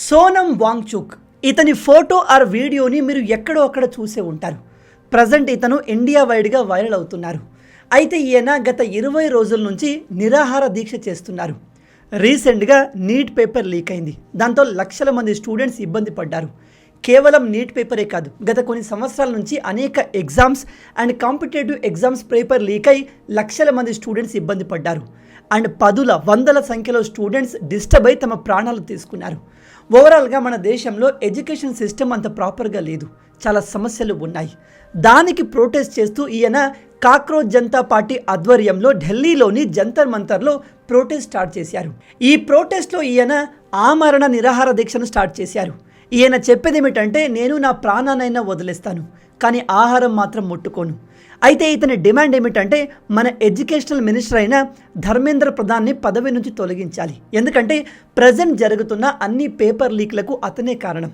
సోనం వాంగ్చుక్ ఇతని photo or వీడియోని మీరు ఎక్కడో అక్కడ చూసే ఉంటారు. ప్రజెంట్ ఇతను ఇండియా వైడ్గా వైరల్ అవుతున్నారు. అయితే ఈయన గత 20 రోజుల నుంచి నిరాహార దీక్ష చేస్తున్నారు. రీసెంట్గా నీట్ పేపర్ లీక్ అయింది. దాంతో లక్షల మంది స్టూడెంట్స్ ఇబ్బంది పడ్డారు. కేవలం నీట్ పేపరే కాదు, గత కొన్ని సంవత్సరాల నుంచి అనేక exams and competitive exams paper leak అయి లక్షల మంది స్టూడెంట్స్ ఇబ్బంది పడ్డారు. అండ్ వందల సంఖ్యలో స్టూడెంట్స్ డిస్టర్బ్ అయి తమ ప్రాణాలు తీసుకున్నారు. ఓవరాల్గా మన దేశంలో ఎడ్యుకేషన్ సిస్టమ్ అంత ప్రాపర్గా లేదు, చాలా సమస్యలు ఉన్నాయి. దానికి ప్రొటెస్ట్ చేస్తూ ఈయన కాక్రోచ్ జనతా పార్టీ ఆధ్వర్యంలో ఢిల్లీలోని జంతర్ మంతర్లో ప్రొటెస్ట్ స్టార్ట్ చేశారు. ఈ ప్రొటెస్ట్లో ఈయన ఆమరణ నిరాహార దీక్షను స్టార్ట్ చేశారు. ఈయన చెప్పేది ఏమిటంటే, నేను నా ప్రాణానైనా వదిలేస్తాను, కానీ ఆహారం మాత్రం ముట్టుకోను. అయితే ఇతని డిమాండ్ ఏమిటంటే, మన ఎడ్యుకేషనల్ మినిస్టర్ అయిన ధర్మేంద్ర ప్రధాన్ని పదవి నుంచి తొలగించాలి. ఎందుకంటే ప్రజెంట్ జరుగుతున్న అన్ని పేపర్ లీక్లకు అతనే కారణం.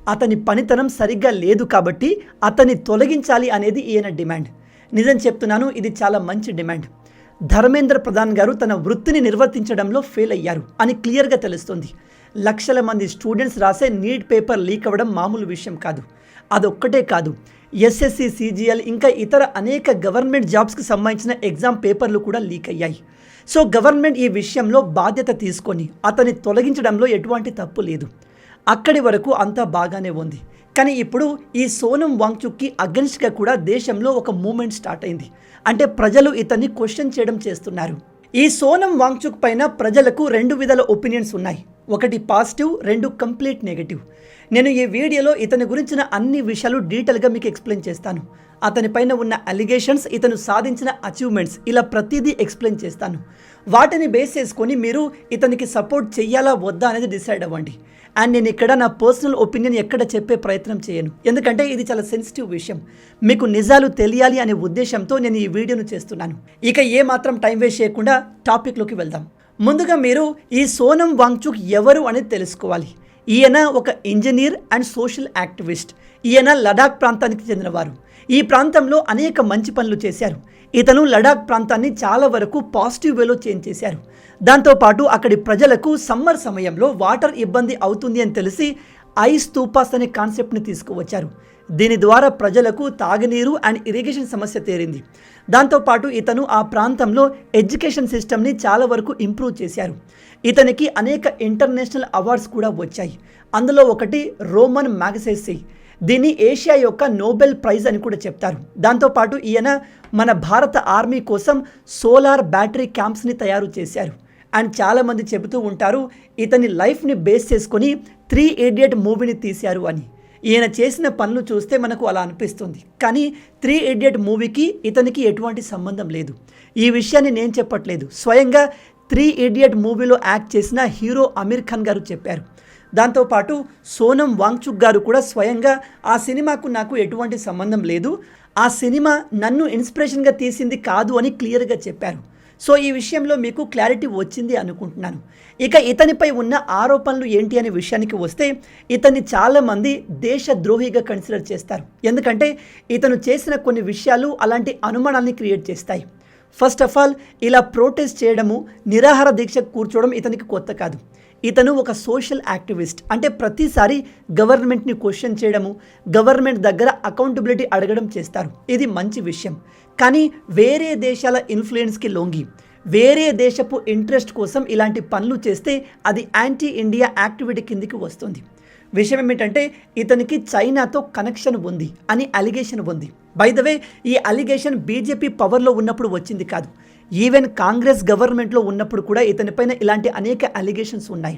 అతని పనితనం సరిగ్గా లేదు కాబట్టి అతన్ని తొలగించాలి అనేది ఈయన డిమాండ్. నిజం చెప్తున్నాను, ఇది చాలా మంచి డిమాండ్. ధర్మేంద్ర ప్రధాన్ గారు తన వృత్తిని నిర్వర్తించడంలో ఫెయిల్ అయ్యారు అని క్లియర్గా తెలుస్తుంది. లక్షల మంది స్టూడెంట్స్ రాసే నీట్ పేపర్ లీక్ అవ్వడం మామూలు విషయం కాదు. అదొక్కటే కాదు, ఎస్ఎస్సి, సిజిఎల్ ఇంకా ఇతర అనేక గవర్నమెంట్ జాబ్స్కి సంబంధించిన ఎగ్జామ్ పేపర్లు కూడా లీక్ అయ్యాయి. సో గవర్నమెంట్ ఈ విషయంలో బాధ్యత తీసుకొని అతన్ని తొలగించడంలో ఎటువంటి తప్పు లేదు. అక్కడి వరకు అంతా బాగానే ఉంది. కానీ ఇప్పుడు ఈ సోనం వాంగ్చుక్కి అగెన్స్ట్గా కూడా దేశంలో ఒక మూమెంట్ స్టార్ట్ అయింది. అంటే ప్రజలు ఇతన్ని క్వశ్చన్ చేయడం చేస్తున్నారు. ఈ సోనం వాంగ్చుక్ పైన ప్రజలకు 2 విధాల ఒపీనియన్స్ ఉన్నాయి. ఒకటి పాజిటివ్, 2 కంప్లీట్ నెగటివ్. నేను ఈ వీడియోలో ఇతని గురించిన అన్ని విషయాలు డీటెయిల్గా మీకు ఎక్స్ప్లెయిన్ చేస్తాను. అతని పైన ఉన్న అలిగేషన్స్, ఇతను సాధించిన అచీవ్మెంట్స్, ఇలా ప్రతిదీ ఎక్స్ప్లెయిన్ చేస్తాను. వాటిని బేస్ చేసుకొని మీరు ఇతనికి సపోర్ట్ చెయ్యాలా వద్దా అనేది డిసైడ్ అవ్వండి. అండ్ నేను ఇక్కడ నా పర్సనల్ ఒపీనియన్ ఎక్కడ చెప్పే ప్రయత్నం చేయను, ఎందుకంటే ఇది చాలా సెన్సిటివ్ విషయం. మీకు నిజాలు తెలియాలి అనే ఉద్దేశంతో నేను ఈ వీడియోను చేస్తున్నాను. ఇక ఏమాత్రం టైం వేస్ట్ చేయకుండా టాపిక్లోకి వెళ్దాం. ముందుగా మీరు ఈ సోనం వాంగ్చుక్ ఎవరు అనేది తెలుసుకోవాలి. ఈయన ఒక ఇంజనీర్ అండ్ సోషల్ యాక్టివిస్ట్. ఈయన లడాక్ ప్రాంతానికి చెందినవారు. ఈ ప్రాంతంలో అనేక మంచి పనులు చేశారు. ఇతను లడాక్ ప్రాంతాన్ని చాలా వరకు పాజిటివ్ వేలో చేంజ్ చేశారు. దాంతోపాటు అక్కడి ప్రజలకు సమ్మర్ సమయంలో వాటర్ ఇబ్బంది అవుతుంది అని తెలిసి ఐస్ స్తూపాస్ అనే కాన్సెప్ట్ని తీసుకువచ్చారు. దీని ద్వారా ప్రజలకు తాగునీరు అండ్ ఇరిగేషన్ సమస్య తీరింది. దాంతోపాటు ఇతను ఆ ప్రాంతంలో ఎడ్యుకేషన్ సిస్టమ్ని చాలా వరకు ఇంప్రూవ్ చేశారు. ఇతనికి అనేక ఇంటర్నేషనల్ అవార్డ్స్ కూడా వచ్చాయి. అందులో ఒకటి రోమన్ మ్యాగసెసే. దీన్ని ఏషియా యొక్క నోబెల్ ప్రైజ్ అని కూడా చెప్తారు. దాంతోపాటు ఈయన మన భారత ఆర్మీ కోసం సోలార్ బ్యాటరీ క్యాంప్స్ని తయారు చేశారు. అండ్ చాలామంది చెబుతూ ఉంటారు ఇతని లైఫ్ని బేస్ చేసుకొని 3 Idiot మూవీని తీశారు అని. ఈయన చేసిన పనులు చూస్తే మనకు అలా అనిపిస్తుంది. కానీ 3 Idiot మూవీకి ఇతనికి ఎటువంటి సంబంధం లేదు. ఈ విషయాన్ని నేను చెప్పట్లేదు, స్వయంగా 3 Idiot మూవీలో యాక్ట్ చేసిన హీరో అమీర్ ఖాన్ గారు చెప్పారు. దాంతోపాటు సోనం వాంగ్చుక్ గారు కూడా స్వయంగా ఆ సినిమాకు నాకు ఎటువంటి సంబంధం లేదు, ఆ సినిమా నన్ను ఇన్స్పిరేషన్గా తీసింది కాదు అని క్లియర్గా చెప్పారు. సో ఈ విషయంలో మీకు క్లారిటీ వచ్చింది అనుకుంటున్నాను. ఇక ఇతనిపై ఉన్న ఆరోపణలు ఏంటి అనే విషయానికి వస్తే, ఇతన్ని చాలామంది దేశద్రోహిగా కన్సిడర్ చేస్తారు. ఎందుకంటే ఇతను చేసిన కొన్ని విషయాలు అలాంటి అనుమానాన్ని క్రియేట్ చేస్తాయి. ఫస్ట్ ఆఫ్ ఆల్, ఇలా ప్రొటెస్ట్ చేయడము, నిరాహార దీక్ష కూర్చోవడం ఇతనికి కొత్త కాదు. ఇతను ఒక సోషల్ యాక్టివిస్ట్. అంటే ప్రతిసారి గవర్నమెంట్ని క్వశ్చన్ చేయడము, గవర్నమెంట్ దగ్గర అకౌంటబిలిటీ అడగడం చేస్తారు. ఇది మంచి విషయం. కానీ వేరే దేశాల ఇన్ఫ్లుయెన్స్కి లొంగి వేరే దేశపు ఇంట్రెస్ట్ కోసం ఇలాంటి పనులు చేస్తే అది యాంటీ ఇండియా యాక్టివిటీ కిందికి వస్తుంది. విషయం ఏమిటంటే, ఇతనికి చైనాతో కనెక్షన్ ఉంది అని అలిగేషన్ ఉంది. బై ద వే, ఈ అలిగేషన్ బీజేపీ పవర్లో ఉన్నప్పుడు వచ్చింది కాదు. ఈవెన్ కాంగ్రెస్ గవర్నమెంట్లో ఉన్నప్పుడు కూడా ఇతనిపైన ఇలాంటి అనేక అలిగేషన్స్ ఉన్నాయి.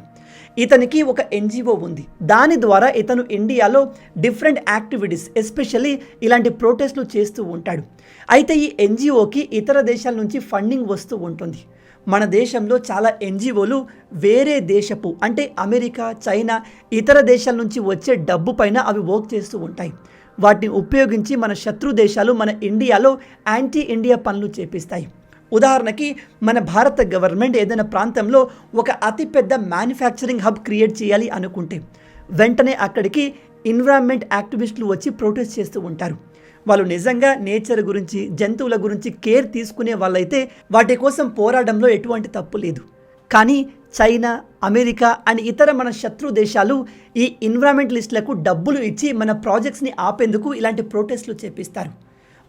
ఇతనికి ఒక ఎన్జిఓ ఉంది. దాని ద్వారా ఇతను ఇండియాలో డిఫరెంట్ యాక్టివిటీస్, ఎస్పెషల్లీ ఇలాంటి ప్రొటెస్ట్లు చేస్తూ ఉంటాడు. అయితే ఈ ఎన్జిఓకి ఇతర దేశాల నుంచి ఫండింగ్ వస్తూ ఉంటుంది. మన దేశంలో చాలా ఎన్జిఓలు వేరే దేశపు, అంటే అమెరికా, చైనా, ఇతర దేశాల నుంచి వచ్చే డబ్బు పైన అవి వర్క్ చేస్తూ ఉంటాయి. వాటిని ఉపయోగించి మన శత్రు దేశాలు మన ఇండియాలో యాంటీ ఇండియా పనులు చేపిస్తాయి. ఉదాహరణకి మన భారత గవర్నమెంట్ ఏదైనా ప్రాంతంలో ఒక అతిపెద్ద మ్యానుఫ్యాక్చరింగ్ హబ్ క్రియేట్ చేయాలి అనుకుంటే వెంటనే అక్కడికి ఎన్విరాన్మెంట్ యాక్టివిస్టులు వచ్చి ప్రొటెస్ట్ చేస్తూ ఉంటారు. వాళ్ళు నిజంగా నేచర్ గురించి, జంతువుల గురించి కేర్ తీసుకునే వాళ్ళైతే వాటి కోసం పోరాడంలో ఎటువంటి తప్పు లేదు. కానీ చైనా, అమెరికా అండ్ ఇతర మన శత్రు దేశాలు ఈ ఎన్విరాన్మెంటలిస్టులకు డబ్బులు ఇచ్చి మన ప్రాజెక్ట్స్ని ఆపేందుకు ఇలాంటి ప్రొటెస్ట్లు చేపిస్తారు.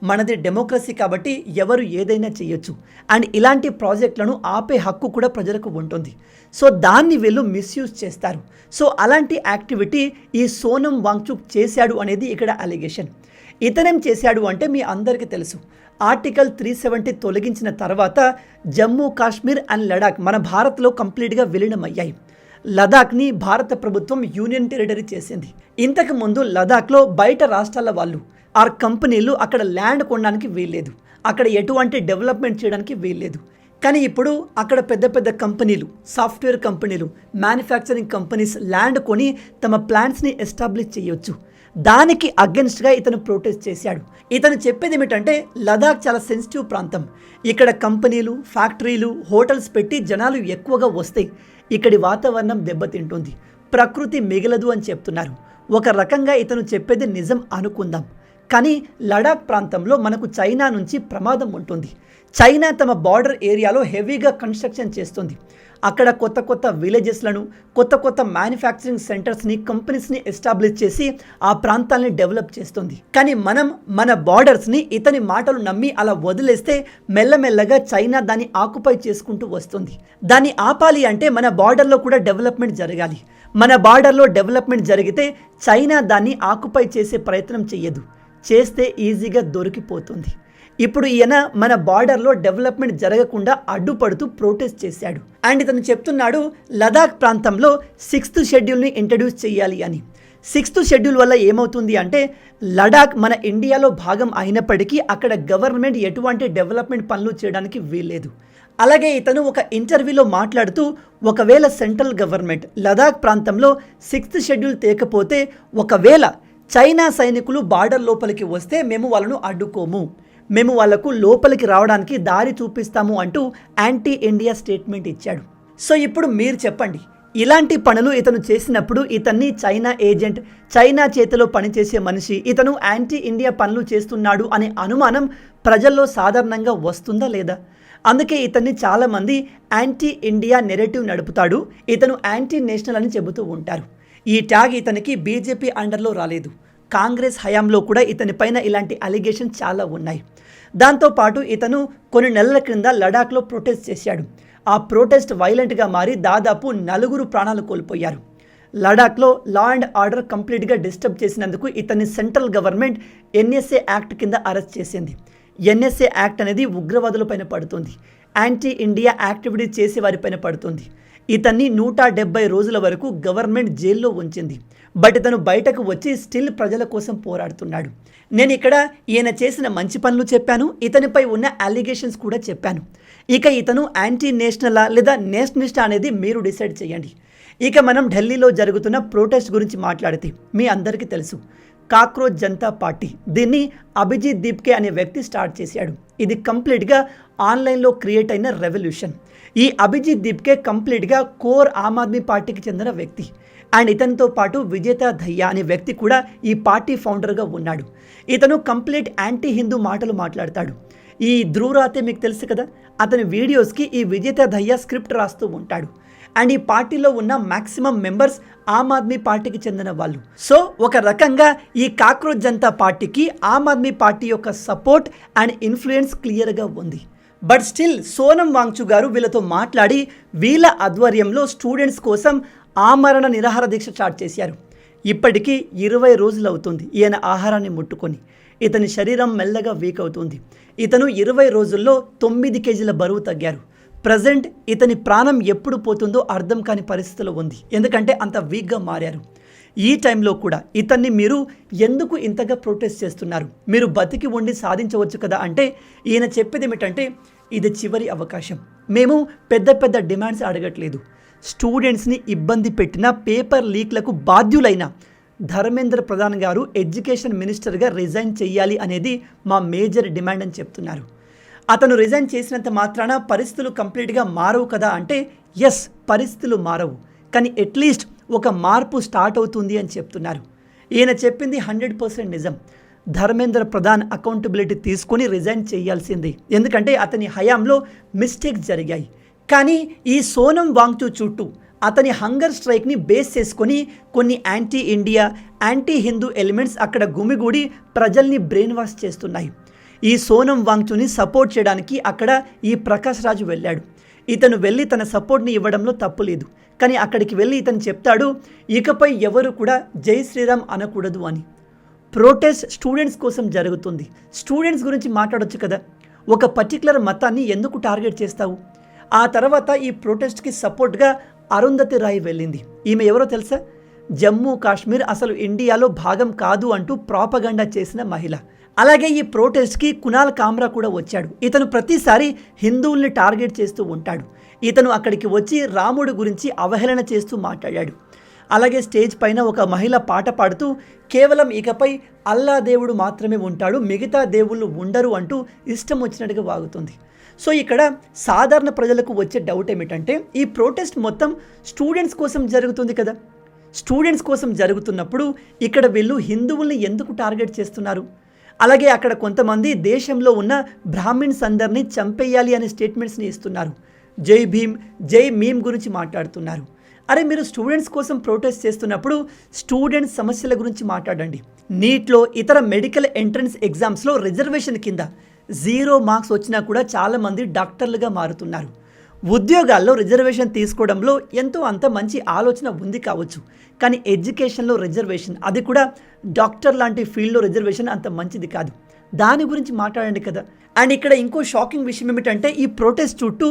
మనది డెమోక్రసీ కాబట్టి ఎవరు ఏదైనా చేయొచ్చు అండ్ ఇలాంటి ప్రాజెక్టులను ఆపే హక్కు కూడా ప్రజలకు ఉంటుంది. సో దాన్ని వీళ్ళు మిస్యూజ్ చేస్తారు. సో అలాంటి యాక్టివిటీ ఈ సోనం వాంగ్చుక్ చేశాడు అనేది ఇక్కడ అలిగేషన్. ఇతనేం చేశాడు అంటే మీ అందరికీ తెలుసు, ఆర్టికల్ 370 తొలగించిన తర్వాత జమ్మూ కాశ్మీర్ అండ్ లడాక్ మన భారత్లో కంప్లీట్గా విలీనమయ్యాయి. లదాఖ్ని భారత ప్రభుత్వం యూనియన్ టెరిటరీ చేసింది. ఇంతకుముందు లదాఖ్లో బయట రాష్ట్రాల వాళ్ళు ఆర్ కంపెనీలు అక్కడ ల్యాండ్ కొనడానికి వీల్లేదు, అక్కడ ఎటువంటి డెవలప్మెంట్ చేయడానికి వీల్లేదు. కానీ ఇప్పుడు అక్కడ పెద్ద పెద్ద కంపెనీలు, సాఫ్ట్వేర్ కంపెనీలు, మ్యానుఫ్యాక్చరింగ్ కంపెనీస్ ల్యాండ్ కొని తమ ప్లాంట్స్ని ఎస్టాబ్లిష్ చేయొచ్చు. దానికి అగెన్స్ట్గా ఇతను ప్రొటెస్ట్ చేశాడు. ఇతను చెప్పేది ఏమిటంటే లదాఖ్ చాలా సెన్సిటివ్ ప్రాంతం, ఇక్కడ కంపెనీలు, ఫ్యాక్టరీలు, హోటల్స్ పెట్టి జనాలు ఎక్కువగా వస్తాయి, ఇక్కడి వాతావరణం దెబ్బతింటుంది, ప్రకృతి మిగలదు అని చెప్తున్నారు. ఒక రకంగా ఇతను చెప్పేది నిజం అనుకుందాం. కానీ లడాక్ ప్రాంతంలో మనకు చైనా నుంచి ప్రమాదం ఉంటుంది. చైనా తమ బార్డర్ ఏరియాలో హెవీగా కన్స్ట్రక్షన్ చేస్తుంది. అక్కడ కొత్త కొత్త విలేజెస్లను, కొత్త కొత్త మ్యానుఫ్యాక్చరింగ్ సెంటర్స్ని, కంపెనీస్ని ఎస్టాబ్లిష్ చేసి ఆ ప్రాంతాలని డెవలప్ చేస్తుంది. కానీ మనం మన బార్డర్స్ని ఇతని మాటలు నమ్మి అలా వదిలేస్తే మెల్లమెల్లగా చైనా దాన్ని ఆక్యుపై చేసుకుంటూ వస్తుంది. దాన్ని ఆపాలి అంటే మన బార్డర్లో కూడా డెవలప్మెంట్ జరగాలి. మన బార్డర్లో డెవలప్మెంట్ జరిగితే చైనా దాన్ని ఆక్యుపై చేసే ప్రయత్నం చేయదు, చేస్తే ఈజీగా దొరికిపోతుంది. ఇప్పుడు ఈయన మన బార్డర్లో డెవలప్మెంట్ జరగకుండా అడ్డుపడుతూ ప్రొటెస్ట్ చేశాడు. అండ్ ఇతను చెప్తున్నాడు లదాఖ్ ప్రాంతంలో 6th షెడ్యూల్ని ఇంట్రడ్యూస్ చేయాలి అని. 6th షెడ్యూల్ వల్ల ఏమవుతుంది అంటే లడాక్ మన ఇండియాలో భాగం అయినప్పటికీ అక్కడ గవర్నమెంట్ ఎటువంటి డెవలప్మెంట్ పనులు చేయడానికి వీల్లేదు. అలాగే ఇతను ఒక ఇంటర్వ్యూలో మాట్లాడుతూ ఒకవేళ సెంట్రల్ గవర్నమెంట్ లదాఖ్ ప్రాంతంలో 6th షెడ్యూల్ తేకపోతే ఒకవేళ చైనా సైనికులు బార్డర్ లోపలికి వస్తే మేము వాళ్ళను అడ్డుకోము, మేము వాళ్లకు లోపలికి రావడానికి దారి చూపిస్తాము అంటూ యాంటీ ఇండియా స్టేట్మెంట్ ఇచ్చాడు. సో ఇప్పుడు మీరు చెప్పండి, ఇలాంటి పనులు ఇతను చేసినప్పుడు ఇతన్ని చైనా ఏజెంట్, చైనా చేతిలో పనిచేసే మనిషి, ఇతను యాంటీ ఇండియా పనులు చేస్తున్నాడు అనే అనుమానం ప్రజల్లో సాధారణంగా వస్తుందా లేదా? అందుకే ఇతన్ని చాలామంది యాంటీ ఇండియా నెరేటివ్ నడుపుతాడు, ఇతను యాంటీ నేషనల్ అని చెబుతూ ఉంటారు. ఈ ట్యాగ్ ఇతనికి బీజేపీ అండర్లో రాలేదు, కాంగ్రెస్ హయాంలో కూడా ఇతని పైన ఇలాంటి అలిగేషన్ చాలా ఉన్నాయి. దాంతోపాటు ఇతను కొన్ని నెలల క్రింద లడాఖ్లో ప్రొటెస్ట్ చేశాడు. ఆ ప్రొటెస్ట్ వైలెంట్గా మారి దాదాపు 4 ప్రాణాలు కోల్పోయారు. లడాఖ్లో లా అండ్ ఆర్డర్ కంప్లీట్గా డిస్టర్బ్ చేసినందుకు ఇతన్ని సెంట్రల్ గవర్నమెంట్ ఎన్ఎస్ఏ యాక్ట్ కింద అరెస్ట్ చేసింది. ఎన్ఎస్ఏ యాక్ట్ అనేది ఉగ్రవాదుల పైన పడుతుంది, యాంటీ ఇండియా యాక్టివిటీ చేసే వారిపైన పడుతుంది. ఇతన్ని 170 రోజుల వరకు గవర్నమెంట్ జైల్లో ఉంచింది. బట్ ఇతను బయటకు వచ్చి స్టిల్ ప్రజల కోసం పోరాడుతున్నాడు. నేను ఇక్కడ ఈయన చేసిన మంచి పనులు చెప్పాను, ఇతనిపై ఉన్న అలిగేషన్స్ కూడా చెప్పాను. ఇక ఇతను యాంటీ నేషనలా లేదా నేషనలిస్టా అనేది మీరు డిసైడ్ చేయండి. ఇక మనం ఢిల్లీలో జరుగుతున్న ప్రొటెస్ట్ గురించి మాట్లాడితే మీ అందరికీ తెలుసు, కాక్రోచ్ జనతా పార్టీ, దీన్ని అభిజిత్ దీప్కే అనే వ్యక్తి స్టార్ట్ చేశాడు. ఇది కంప్లీట్గా ఆన్లైన్లో క్రియేట్ అయిన రెవల్యూషన్. ఈ అభిజిత్ దీప్కే కంప్లీట్గా కోర్ ఆమ్ ఆద్మీ పార్టీకి చెందిన వ్యక్తి. అండ్ ఇతనితో పాటు విజేత దయ్యా అనే వ్యక్తి కూడా ఈ పార్టీ ఫౌండర్గా ఉన్నాడు. ఇతను కంప్లీట్ యాంటీ హిందూ మాటలు మాట్లాడతాడు. ఈ ధ్రువరాతే మీకు తెలుసు కదా, అతని వీడియోస్కి ఈ విజేత దయ్యా స్క్రిప్ట్ రాస్తూ ఉంటాడు. అండ్ ఈ పార్టీలో ఉన్న మ్యాక్సిమం మెంబర్స్ ఆమ్ ఆద్మీ పార్టీకి చెందిన వాళ్ళు. సో ఒక రకంగా ఈ కాక్రోచ్ జనతా పార్టీకి ఆమ్ ఆద్మీ పార్టీ యొక్క సపోర్ట్ అండ్ ఇన్ఫ్లుయెన్స్ క్లియర్గా ఉంది. బట్ స్టిల్ సోనం వాంగ్చుక్ గారు వీళ్ళతో మాట్లాడి వీళ్ళ ఆధ్వర్యంలో స్టూడెంట్స్ కోసం ఆమరణ నిరాహార దీక్ష స్టార్ట్ చేశారు. ఇప్పటికీ 20 రోజులు అవుతుంది ఈయన ఆహారాన్ని ముట్టుకొని. ఇతని శరీరం మెల్లగా వీక్ అవుతుంది. ఇతను 20 రోజుల్లో 9 కేజీల బరువు తగ్గారు. ప్రజెంట్ ఇతని ప్రాణం ఎప్పుడు పోతుందో అర్థం కాని పరిస్థితిలో ఉంది, ఎందుకంటే అంత వీక్గా మారారు. ఈ టైంలో కూడా ఇతన్ని మీరు ఎందుకు ఇంతగా ప్రొటెస్ట్ చేస్తున్నారు, మీరు బతికి ఉండి సాధించవచ్చు కదా అంటే ఈయన చెప్పేది ఏమిటంటే ఇది చివరి అవకాశం, మేము పెద్ద పెద్ద డిమాండ్స్ అడగట్లేదు, స్టూడెంట్స్ని ఇబ్బంది పెట్టిన పేపర్ లీక్లకు బాధ్యులైన ధర్మేంద్ర ప్రధాన్ గారు ఎడ్యుకేషన్ మినిస్టర్గా రిజైన్ చేయాలి అనేది మా మేజర్ డిమాండ్ అని చెప్తున్నారు. అతను రిజైన్ చేసినంత మాత్రాన పరిస్థితులు కంప్లీట్గా మారవు కదా అంటే ఎస్, పరిస్థితులు మారవు, కానీ అట్లీస్ట్ ఒక మార్పు స్టార్ట్ అవుతుంది అని చెప్తున్నారు. ఈయన చెప్పింది 100% నిజం. ధర్మేంద్ర ప్రధాన్ అకౌంటబిలిటీ తీసుకొని రిజైన్ చేయాల్సింది, ఎందుకంటే అతని హయాంలో మిస్టేక్స్ జరిగాయి. కానీ ఈ సోనం వాంగ్చూ చుట్టూ అతని హంగర్ స్ట్రైక్ని బేస్ చేసుకొని కొన్ని anti India, anti Hindu elements అక్కడ గుమిగూడి ప్రజల్ని బ్రెయిన్ వాష్ చేస్తున్నాయి. ఈ సోనం వాంగ్చూని సపోర్ట్ చేయడానికి అక్కడ ఈ ప్రకాష్ రాజు వెళ్ళాడు. ఇతను వెళ్ళి తన సపోర్ట్ని ఇవ్వడంలో తప్పు లేదు. కానీ అక్కడికి వెళ్ళి ఇతను చెప్తాడు, ఇకపై ఎవరు కూడా జై శ్రీరామ్ అనకూడదు అని. ప్రొటెస్ట్ స్టూడెంట్స్ కోసం జరుగుతుంది, స్టూడెంట్స్ గురించి మాట్లాడొచ్చు కదా, ఒక పర్టికులర్ మతాన్ని ఎందుకు టార్గెట్ చేస్తావు? ఆ తర్వాత ఈ ప్రొటెస్ట్కి సపోర్ట్గా అరుంధతి రాయ్ వెళ్ళింది. ఈమె ఎవరో తెలుసా? జమ్మూ కాశ్మీర్ అసలు ఇండియాలో భాగం కాదు అంటూ ప్రాపగండా చేసిన మహిళ. అలాగే ఈ ప్రొటెస్ట్కి కునాల్ కామ్రా కూడా వచ్చాడు. ఇతను ప్రతిసారి హిందువుల్ని టార్గెట్ చేస్తూ ఉంటాడు. ఇతను అక్కడికి వచ్చి రాముడి గురించి అవహేళన చేస్తూ మాట్లాడాడు. అలాగే స్టేజ్ పైన ఒక మహిళ పాట పాడుతూ కేవలం ఇకపై అల్లా దేవుడు మాత్రమే ఉంటాడు, మిగతా దేవుళ్ళు ఉండరు అంటూ ఇష్టం వచ్చినట్టుగా వాగుతుంది. సో ఇక్కడ సాధారణ ప్రజలకు వచ్చే డౌట్ ఏమిటంటే, ఈ ప్రొటెస్ట్ మొత్తం స్టూడెంట్స్ కోసం జరుగుతుంది కదా, స్టూడెంట్స్ కోసం జరుగుతున్నప్పుడు ఇక్కడ వీళ్ళు హిందువుల్ని ఎందుకు టార్గెట్ చేస్తున్నారు? అలాగే అక్కడ కొంతమంది దేశంలో ఉన్న బ్రాహ్మిన్స్ అందరినీ చంపేయాలి అనే స్టేట్మెంట్స్ని ఇస్తున్నారు. జై భీమ్, జై మీమ్ గురించి మాట్లాడుతున్నారు. అరే మీరు స్టూడెంట్స్ కోసం ప్రొటెస్ట్ చేస్తున్నప్పుడు స్టూడెంట్స్ సమస్యల గురించి మాట్లాడండి. నీట్లో ఇతర మెడికల్ ఎంట్రన్స్ ఎగ్జామ్స్లో రిజర్వేషన్ కింద 0 మార్క్స్ వచ్చినా కూడా చాలామంది డాక్టర్లుగా మారుతున్నారు. ఉద్యోగాల్లో రిజర్వేషన్ తీసుకోవడంలో ఎంతో అంత మంచి ఆలోచన ఉంది కావచ్చు, కానీ ఎడ్యుకేషన్లో రిజర్వేషన్, అది కూడా డాక్టర్ లాంటి ఫీల్డ్లో రిజర్వేషన్ అంత మంచిది కాదు. దాని గురించి మాట్లాడండి కదా. అండ్ ఇక్కడ ఇంకో షాకింగ్ విషయం ఏమిటంటే, ఈ ప్రొటెస్ట్ చుట్టూ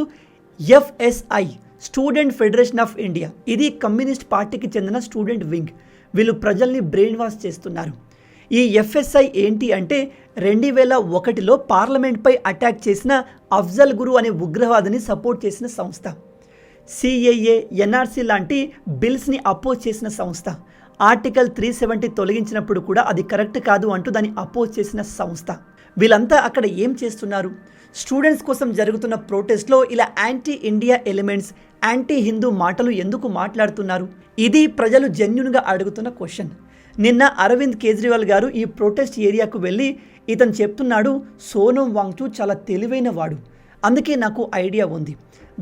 FSI, student federation of India, ఇది కమ్యూనిస్ట్ పార్టీకి చెందిన స్టూడెంట్ వింగ్. వీళ్ళు ప్రజల్ని బ్రెయిన్ వాష్ చేస్తున్నారు. ఈ FSI ఏంటి అంటే 2001లో పార్లమెంట్పై అటాక్ చేసిన అఫ్జల్ గురు అనే ఉగ్రవాదిని సపోర్ట్ చేసిన సంస్థ. CAA, NRC లాంటి బిల్స్ని అపోజ్ చేసిన సంస్థ. ఆర్టికల్ 370 తొలగించినప్పుడు కూడా అది కరెక్ట్ కాదు అంటూ దాన్ని అపోజ్ చేసిన సంస్థ. వీళ్ళంతా అక్కడ ఏం చేస్తున్నారు? స్టూడెంట్స్ కోసం జరుగుతున్న ప్రొటెస్ట్లో ఇలా anti India elements, anti Hindu మాటలు ఎందుకు మాట్లాడుతున్నారు? ఇది ప్రజలు జెన్యూన్గా అడుగుతున్న క్వశ్చన్. నిన్న అరవింద్ కేజ్రీవాల్ గారు ఈ ప్రొటెస్ట్ ఏరియాకు వెళ్ళి ఇతను చెప్తున్నాడు, సోనం వాంగ్చూ చాలా తెలివైన వాడు, అందుకే నాకు ఐడియా ఉంది,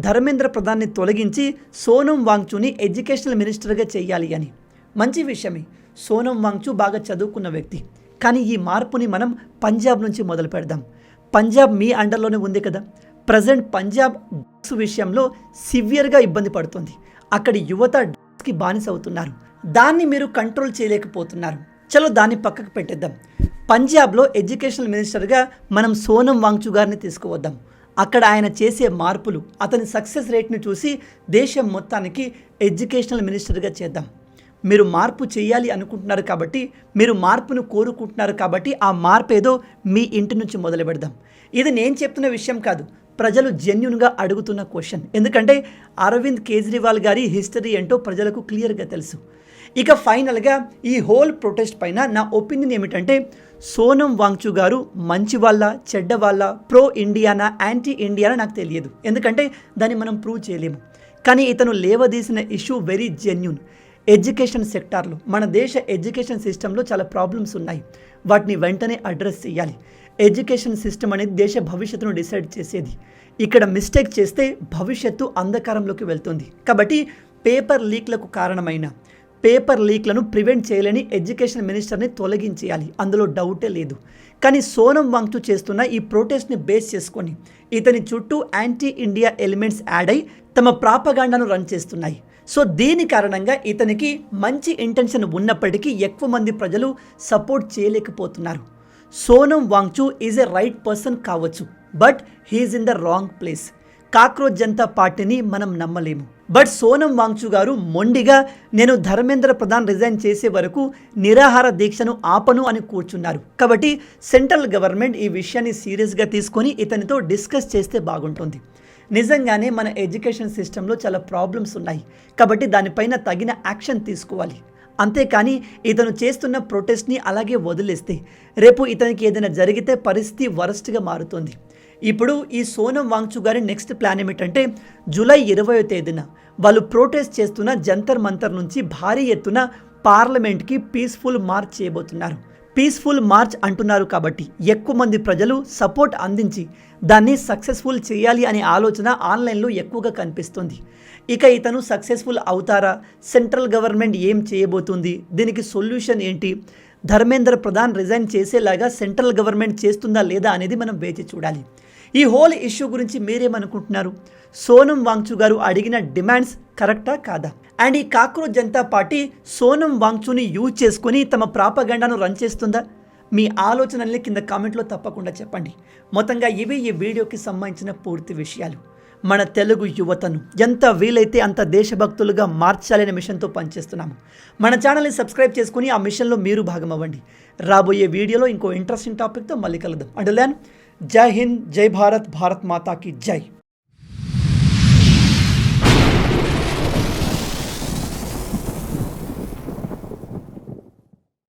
ధర్మేంద్ర ప్రధాన్ని తొలగించి సోనం వాంగ్చూని ఎడ్యుకేషనల్ మినిస్టర్గా చేయాలి అని. మంచి విషయమే, సోనం వాంగ్చూ బాగా చదువుకున్న వ్యక్తి. కానీ ఈ మార్పుని మనం పంజాబ్ నుంచి మొదలు పెడదాం. పంజాబ్ మీ అండర్లోనే ఉంది కదా. ప్రజెంట్ పంజాబ్ డ్రగ్స్ విషయంలో సివియర్గా ఇబ్బంది పడుతుంది. అక్కడి యువత డ్రగ్స్కి బానిస అవుతున్నారు. దాన్ని మీరు కంట్రోల్ చేయలేకపోతున్నారు. చలో దాన్ని పక్కకు పెట్టేద్దాం. పంజాబ్లో ఎడ్యుకేషనల్ మినిస్టర్గా మనం సోనం వాంగ్చూ గారిని తీసుకువద్దాం. అక్కడ ఆయన చేసే మార్పులు, అతని సక్సెస్ రేట్ని చూసి దేశం మొత్తానికి ఎడ్యుకేషనల్ మినిస్టర్గా చేద్దాం. మీరు మార్పు చేయాలి అనుకుంటున్నారు కాబట్టి, మీరు మార్పును కోరుకుంటున్నారు కాబట్టి ఆ మార్పు ఏదో మీ ఇంటి నుంచి మొదలు పెడదాం. ఇది నేను చెప్తున్న విషయం కాదు, ప్రజలు జెన్యూన్గా అడుగుతున్న క్వశ్చన్. ఎందుకంటే అరవింద్ కేజ్రీవాల్ గారి హిస్టరీ ఏంటో ప్రజలకు క్లియర్గా తెలుసు. ఇక ఫైనల్గా ఈ హోల్ ప్రొటెస్ట్ పైన నా ఒపీనియన్ ఏమిటంటే, సోనం వాంగ్చూ గారు మంచి వాళ్ళ, చెడ్డ వాళ్ళ, ప్రో ఇండియానా, యాంటీ ఇండియానా నాకు తెలియదు, ఎందుకంటే దాన్ని మనం ప్రూవ్ చేయలేము. కానీ ఇతను లేవదీసిన ఇష్యూ వెరీ జెన్యూన్. ఎడ్యుకేషన్ సెక్టార్లో, మన దేశ ఎడ్యుకేషన్ సిస్టంలో చాలా ప్రాబ్లమ్స్ ఉన్నాయి. వాటిని వెంటనే అడ్రస్ చేయాలి. ఎడ్యుకేషన్ సిస్టమ్ అనేది దేశ భవిష్యత్తును డిసైడ్ చేసేది. ఇక్కడ మిస్టేక్ చేస్తే భవిష్యత్తు అంధకారంలోకి వెళ్తుంది. కాబట్టి పేపర్ లీక్లకు కారణమైన, పేపర్ లీక్లను ప్రివెంట్ చేయలేని ఎడ్యుకేషన్ మినిస్టర్ని తొలగించేయాలి, అందులో డౌటే లేదు. కానీ సోనం వాంగ్చూ చేస్తున్న ఈ ప్రొటెస్ట్ని బేస్ చేసుకొని ఇతని చుట్టూ యాంటీ ఇండియా ఎలిమెంట్స్ యాడ్ అయి తమ ప్రాపగాండాను రన్ చేస్తున్నాయి. సో దీని కారణంగా ఇతనికి మంచి ఇంటెన్షన్ ఉన్నప్పటికీ ఎక్కువ మంది ప్రజలు సపోర్ట్ చేయలేకపోతున్నారు. Sonam Wangchuk is a right person కావచ్చు, but he is in the wrong place. Cockroach Janata పార్టీని మనం నమ్మలేము. బట్ సోనం వాంగ్చూ గారు మొండిగా నేను ధర్మేంద్ర ప్రధాన్ రిజైన్ చేసే వరకు నిరాహార దీక్షను ఆపను అని కూర్చున్నారు. కాబట్టి సెంట్రల్ గవర్నమెంట్ ఈ విషయాన్ని సీరియస్గా తీసుకొని ఇతనితో డిస్కస్ చేస్తే బాగుంటుంది. నిజంగానే మన ఎడ్యుకేషన్ సిస్టంలో చాలా ప్రాబ్లమ్స్ ఉన్నాయి కాబట్టి దానిపైన తగిన యాక్షన్ తీసుకోవాలి. అంతేకాని ఇతను చేస్తున్న ప్రొటెస్ట్ని అలాగే వదిలేస్తే రేపు ఇతనికి ఏదైనా జరిగితే పరిస్థితి వరస్ట్గా మారుతుంది. ఇప్పుడు ఈ సోనం వాంగ్చూ గారి నెక్స్ట్ ప్లాన్ ఏమిటంటే, జూలై 20వ తేదీన వాళ్ళు ప్రొటెస్ట్ చేస్తున్న జంతర్ మంతర్ నుంచి భారీ ఎత్తున పార్లమెంట్కి పీస్ఫుల్ మార్చ్ చేయబోతున్నారు. పీస్ఫుల్ మార్చ్ అంటున్నారు కాబట్టి ఎక్కువ మంది ప్రజలు సపోర్ట్ అందించి దాన్ని సక్సెస్ఫుల్ చేయాలి అనే ఆలోచన ఆన్లైన్లో ఎక్కువగా కనిపిస్తుంది. ఇక ఇతను సక్సెస్ఫుల్ అవుతారా, సెంట్రల్ గవర్నమెంట్ ఏం చేయబోతుంది, దీనికి సొల్యూషన్ ఏంటి, ధర్మేంద్ర ప్రధాన్ రిజైన్ చేసేలాగా సెంట్రల్ గవర్నమెంట్ చేస్తుందా లేదా అనేది మనం వేచి చూడాలి. ఈ హోల్ ఇష్యూ గురించి మీరేమనుకుంటున్నారు? సోనం వాంగ్చు గారు అడిగిన డిమాండ్స్ కరెక్టా కాదా? అండ్ ఈ కాక్రోచ్ జనతా పార్టీ సోనం వాంగ్చుని యూజ్ చేసుకుని తమ ప్రాపగండాను రన్ చేస్తుందా? మీ ఆలోచనల్ని కింద కామెంట్లో తప్పకుండా చెప్పండి. మొత్తంగా ఇవి ఈ వీడియోకి సంబంధించిన పూర్తి విషయాలు. మన తెలుగు యువతను ఎంత వీలైతే అంత దేశభక్తులుగా మార్చాలనే మిషన్తో పనిచేస్తున్నాము. మన ఛానల్ని సబ్స్క్రైబ్ చేసుకుని ఆ మిషన్లో మీరు భాగం అవ్వండి. రాబోయే వీడియోలో ఇంకో ఇంట్రెస్టింగ్ టాపిక్తో మళ్ళీ కలుద్దాం. అండ్ దెన్ జై హింద్, జై భారత్, భారత్ మాతాకి జై.